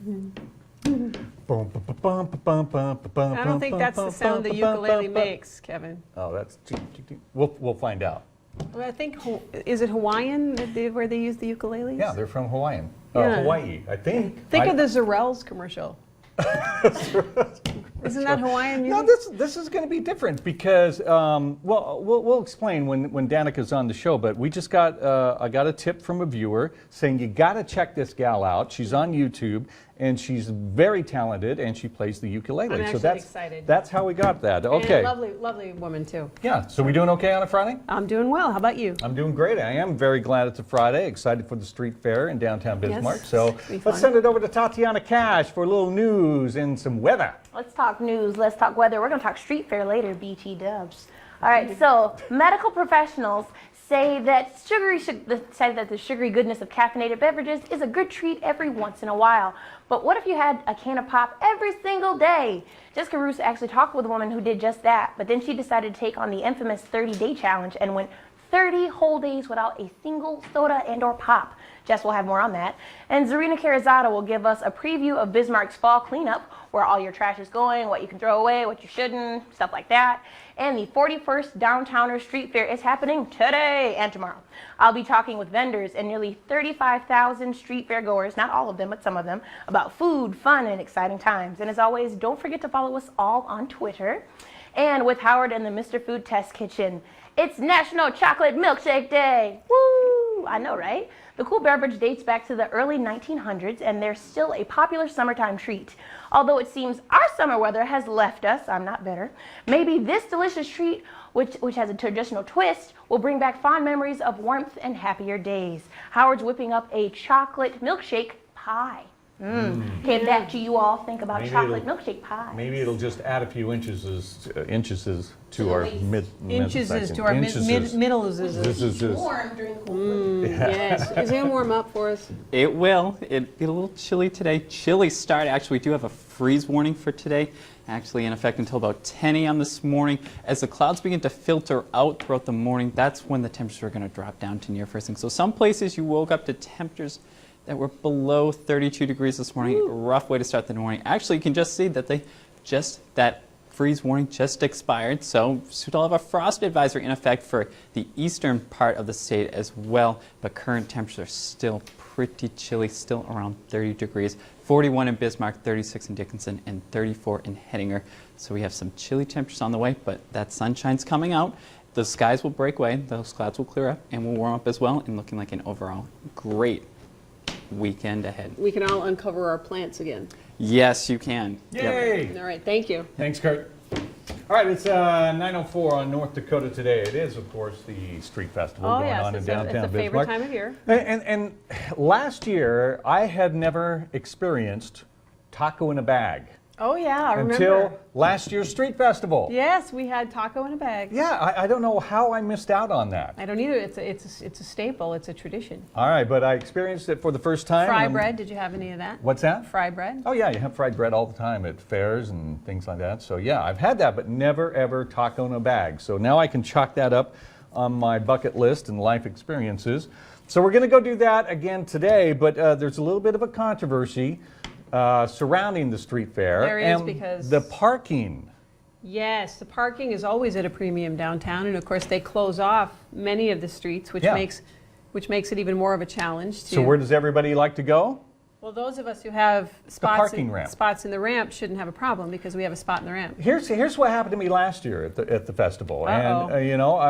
I don't think that's the sound the ukulele makes, Kevin. Oh, that's... We'll find out. Well, I think, is it Hawaiian where they use the ukuleleles? Yeah, they're from Hawaii, I think. Think of the Zarells commercial. Isn't that Hawaiian music? No, this is going to be different because, well, we'll explain when Danica's on the show, but we just got, I got a tip from a viewer saying you got to check this gal out. She's on YouTube, and she's very talented, and she plays the ukulele. I'm actually excited. That's how we got that. Okay. And lovely woman, too. Yeah, so we doing okay on a Friday? I'm doing well. How about you? I'm doing great. I am very glad it's a Friday. Excited for the street fair in downtown Bismarck. Yes, so let's send it over to Tatiana Cash for a little news and some weather. Let's talk news. Let's talk weather. We're going to talk street fair later, BT dubs. All right, so medical professionals say that the sugary goodness of caffeinated beverages is a good treat every once in a while. But what if you had a can of pop every single day? Jessica Roos actually talked with a woman who did just that, but then she decided to take on the infamous 30-day challenge and went 30 whole days without a single soda and or pop. Jess will have more on that. And Zarina Carazada will give us a preview of Bismarck's fall cleanup, where all your trash is going, what you can throw away, what you shouldn't, stuff like that. And the 41st Downtowner Street Fair is happening today and tomorrow. I'll be talking with vendors and nearly 35,000 street fair goers, not all of them, but some of them, about food, fun, and exciting times. And as always, don't forget to follow us all on Twitter. And with Howard and the Mr. Food Test Kitchen, it's National Chocolate Milkshake Day. Woo! I know, right? The cool beverage dates back to the early 1900s, and they're still a popular summertime treat. Although it seems our summer weather has left us, I'm not bitter, maybe this delicious treat, which has a traditional twist, will bring back fond memories of warmth and happier days. Howard's whipping up a chocolate milkshake pie. Okay, back to you all. Think about chocolate milkshake pie. Maybe it'll just add a few inches to our middle. Warm during the cold weather. Yes. Is it going to warm up for us? It will. It'll be a little chilly today. Chilly start. Actually, we do have a freeze warning for today. Actually in effect until about 10 a.m. this morning. As the clouds begin to filter out throughout the morning, that's when the temperatures are going to drop down to near freezing. So some places you woke up to temperatures that were below 32 degrees this morning. Ooh. Rough way to start the morning. Actually, you can just see that that freeze warning just expired. So we'll have a frost advisory in effect for the eastern part of the state as well. But current temperatures are still pretty chilly, still around 30 degrees. 41 in Bismarck, 36 in Dickinson, and 34 in Hettinger. So we have some chilly temperatures on the way, but that sunshine's coming out. The skies will break away, those clouds will clear up, and we'll warm up as well, and looking like an overall great weekend ahead. We can all uncover our plants again. Yes, you can. Yay! Yep. All right, thank you. Thanks, Kurt. All right, it's 9:04 on North Dakota today. It is, of course, the street festival going on in downtown Bismarck. It's a favorite time of year. And last year, I had never experienced taco in a bag. Oh, yeah, I remember. Until last year's street festival. Yes, we had taco in a bag. Yeah, I don't know how I missed out on that. I don't either. It's a staple. It's a tradition. All right, but I experienced it for the first time. Fry bread. Did you have any of that? What's that? Fry bread. Oh, yeah, you have fried bread all the time at fairs and things like that. So, yeah, I've had that, but never, ever taco in a bag. So now I can chalk that up on my bucket list and life experiences. So we're going to go do that again today, but there's a little bit of a controversy surrounding the street fair. There is, because the parking. Yes, the parking is always at a premium downtown, and of course they close off many of the streets, which makes it even more of a challenge. So where does everybody like to go? Well, those of us who have spots in the ramp shouldn't have a problem because we have a spot in the ramp. Here's what happened to me last year at the festival. Uh-oh. And you know,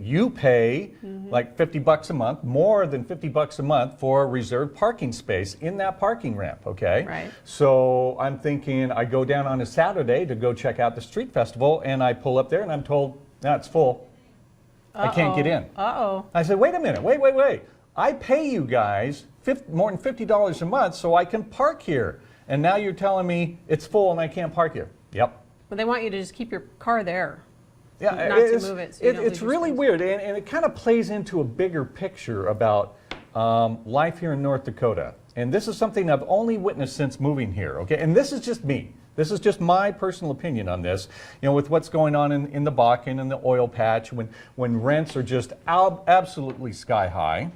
you pay like $50 a month, more than $50 a month for a reserved parking space in that parking ramp, okay? Right. So I'm thinking I go down on a Saturday to go check out the street festival, and I pull up there and I'm told, no, it's full. I can't get in. Uh-oh. I said, wait a minute, wait. I pay you guys more than $50 a month so I can park here. And now you're telling me it's full and I can't park here. Yep. Well, they want you to just keep your car there. Yeah, not to move it. So it's really weird, and it kind of plays into a bigger picture about life here in North Dakota. And this is something I've only witnessed since moving here, okay? And this is just me. This is just my personal opinion on this. You know, with what's going on in the Bakken and the oil patch, when rents are just absolutely sky high.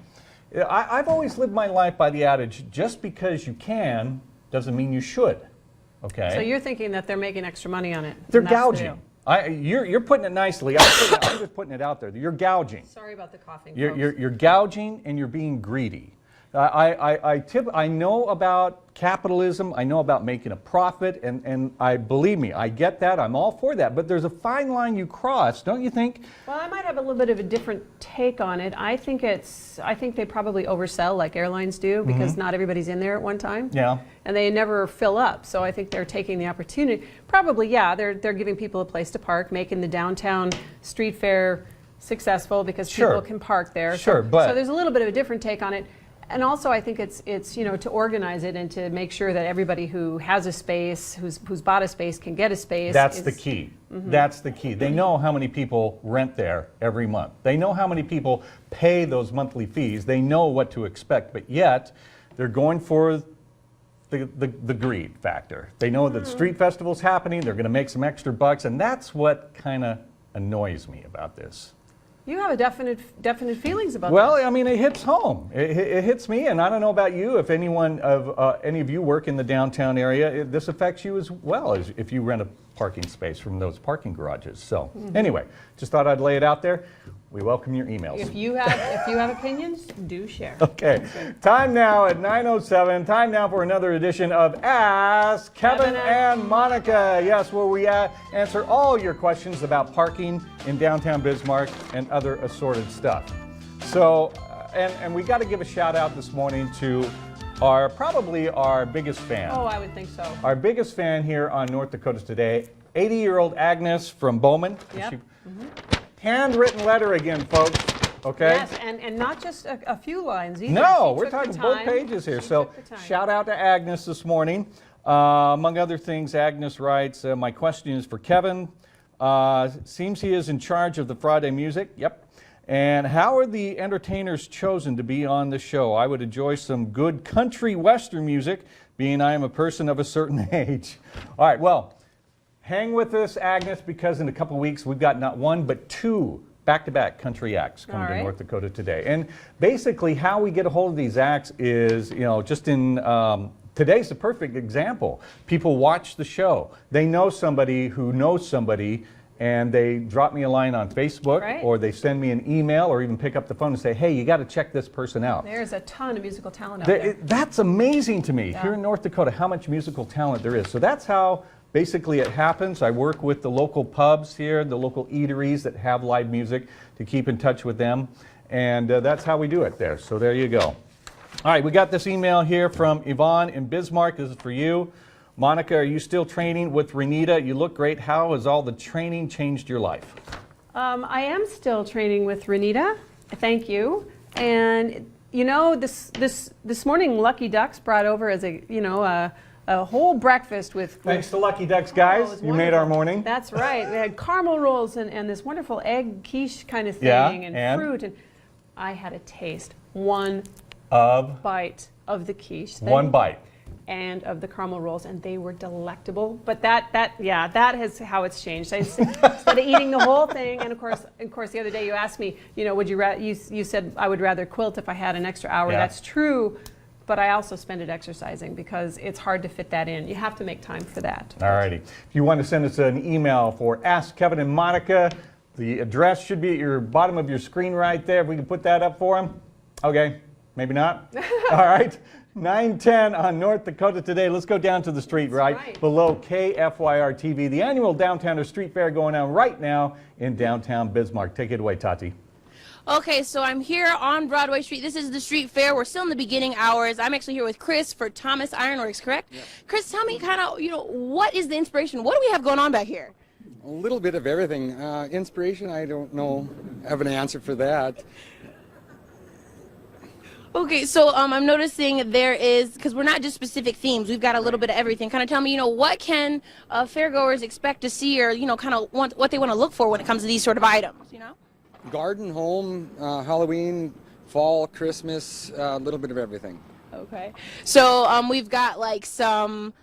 I've always lived my life by the adage, just because you can doesn't mean you should. Okay? So you're thinking that they're making extra money on it? They're and that's the gouging. deal. You're putting it nicely. I'm just putting it out there. You're gouging. Sorry about the coughing, You're, folks. you're gouging and you're being greedy. I know about capitalism. I know about making a profit, and believe me, I get that. I'm all for that. But there's a fine line you cross, don't you think? Well, I might have a little bit of a different take on it. I think they probably oversell like airlines do, because not everybody's in there at one time. Yeah. And they never fill up. So I think they're taking the opportunity. Probably, yeah, they're giving people a place to park, making the downtown street fair successful because people can park there. Sure, so, but so there's a little bit of a different take on it. And also, I think it's to organize it and to make sure that everybody who has a space, who's bought a space, can get a space. That's the key. That's the key. They know how many people rent there every month. They know how many people pay those monthly fees. They know what to expect, but yet they're going for the greed factor. They know that street festival's happening. They're going to make some extra bucks, and that's what kind of annoys me about this. You have a definite feelings about Well, this. I mean, it hits home. It hits me, and I don't know about you. If any of you work in the downtown area, this affects you as well as if you rent a parking space from those parking garages. So, anyway, just thought I'd lay it out there. We welcome your emails. If you have opinions, do share. Okay, time now at 9:07. Time now for another edition of Ask Kevin and Monica. Yes, where we answer all your questions about parking in downtown Bismarck and other assorted stuff. So, and we got to give a shout out this morning to probably our biggest fan. Oh, I would think so. Our biggest fan here on North Dakota Today, 80-year-old Agnes from Bowman. Yep. Handwritten letter again, folks. Okay. Yes, and not just a few lines either. No, She we're took the talking both time. pages here. She So took the time. shout out to Agnes this morning. Among other things, Agnes writes, my question is for Kevin. Seems he is in charge of the Friday music. Yep. And how are the entertainers chosen to be on the show? I would enjoy some good country western music, being I am a person of a certain age. All right, well, hang with us, Agnes, because in a couple weeks we've got not one but two back-to-back country acts coming to North Dakota Today. And basically how we get a hold of these acts is, just in, today's the perfect example. People watch the show. They know somebody who knows somebody, and they drop me a line on Facebook, or they send me an email, or even pick up the phone and say, hey, you got to check this person out. There's a ton of musical talent out there. That's amazing to me, here in North Dakota, how much musical talent there is. So that's how basically it happens. I work with the local pubs here, the local eateries that have live music, to keep in touch with them. And that's how we do it there. So there you go. All right, we got this email here from Yvonne in Bismarck. This is for you. Monica, are you still training with Renita? You look great. How has all the training changed your life? I am still training with Renita. Thank you. And this morning, Lucky Ducks brought over as a whole breakfast with Thanks to Lucky Ducks, guys. You made our morning. That's right. We had caramel rolls and this wonderful egg quiche kind of thing, and fruit. And I had a taste. One bite of the quiche thing. One bite. And of the caramel rolls, and they were delectable. But that is how it's changed. Instead of eating the whole thing, and of course, the other day you asked me, would you you said I would rather quilt if I had an extra hour. That's true, but I also spend it exercising because it's hard to fit that in. You have to make time for that. All righty. If you want to send us an email for Ask Kevin and Monica, the address should be at your bottom of your screen right there. If we can put that up for them. Okay, maybe not. All right. 9:10 on North Dakota Today. Let's go down to the street right below KFYR-TV, the annual Downtowner Street Fair going on right now in downtown Bismarck. Take it away, Tati. Okay, so I'm here on Broadway Street. This is the street fair. We're still in the beginning hours. I'm actually here with Chris for Thomas Ironworks, correct? Yep. Chris, tell me kind of, what is the inspiration? What do we have going on back here? A little bit of everything. Inspiration, I don't know. I have an answer for that. Okay, so I'm noticing there is, because we're not just specific themes, we've got a little bit of everything. Kind of tell me, what can fairgoers expect to see, or, kind of what they want to look for when it comes to these sort of items, Garden, home, Halloween, fall, Christmas, a little bit of everything. Okay. So we've got like some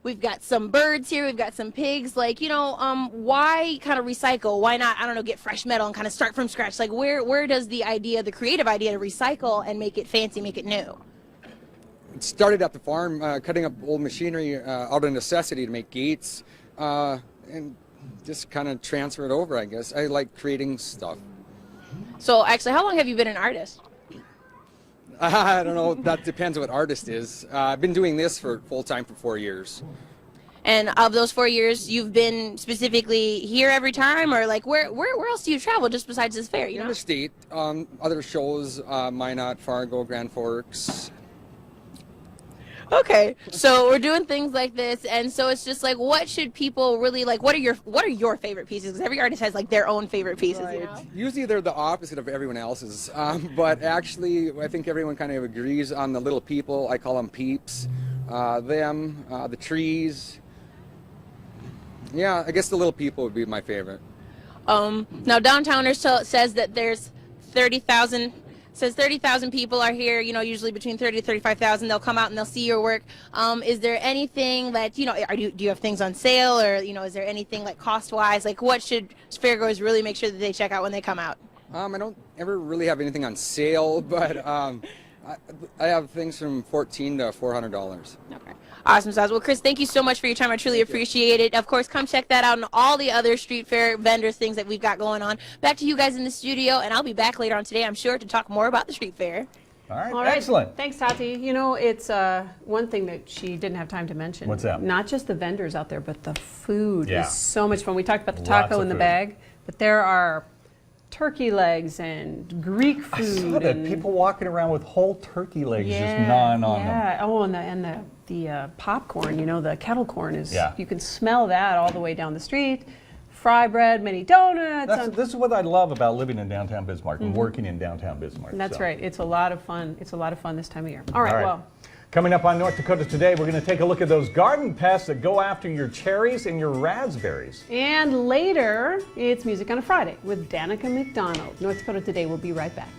we've got some birds here, we've got some pigs. Like, you know, why kind of recycle? Why not, I don't know, get fresh metal and kind of start from scratch? Like, where does the idea, the creative idea to recycle and make it fancy, make it new? It started at the farm, cutting up old machinery out of necessity to make gates, and just kind of transfer it over, I guess. I like creating stuff. So actually, how long have you been an artist? I don't know, that depends what artist is. I've been doing this for full-time for 4 years. And of those 4 years, you've been specifically here every time, or like where else do you travel just besides this fair, you know? In the state, other shows, Minot, Fargo, Grand Forks. Okay, so we're doing things like this, and so it's just like, what should people really like? What are your favorite pieces? Because every artist has like their own favorite pieces, you know? Usually they're the opposite of everyone else's, but actually I think everyone kind of agrees on the little people. I call them peeps. The trees. Yeah, I guess the little people would be my favorite. Now Downtowners says that there's 30,000. Says 30,000 people are here, you know, usually between 30 to 35,000. They'll come out and they'll see your work. Is there anything that, you know, do you have things on sale, or, you know, is there anything like cost-wise? Like, what should fairgoers really make sure that they check out when they come out? I don't ever really have anything on sale, but I have things from $14 to $400. Okay. Awesome sauce. Well, Chris, thank you so much for your time. I truly appreciate it. Of course, come check that out and all the other street fair vendors, things that we've got going on. Back to you guys in the studio, and I'll be back later on today, I'm sure, to talk more about the street fair. All right, excellent. Thanks, Tati. You know, it's one thing that she didn't have time to mention. What's that? Not just the vendors out there, but the food Yeah. is so much fun. We talked about the Lots taco of in the food. bag, but there are turkey legs and Greek food. I saw that, and people walking around with whole turkey legs just yeah, gnawing on them. yeah. Oh, and the popcorn, you know, the kettle corn is, Yeah. you can smell that all the way down the street. Fry bread, mini donuts. This is what I love about living in downtown Bismarck and working in downtown Bismarck. That's so. right. It's a lot of fun. It's a lot of fun this time of year. All right, well. Coming up on North Dakota Today, we're going to take a look at those garden pests that go after your cherries and your raspberries. And later, it's Music on a Friday with Danica McDonald. North Dakota Today will be right back.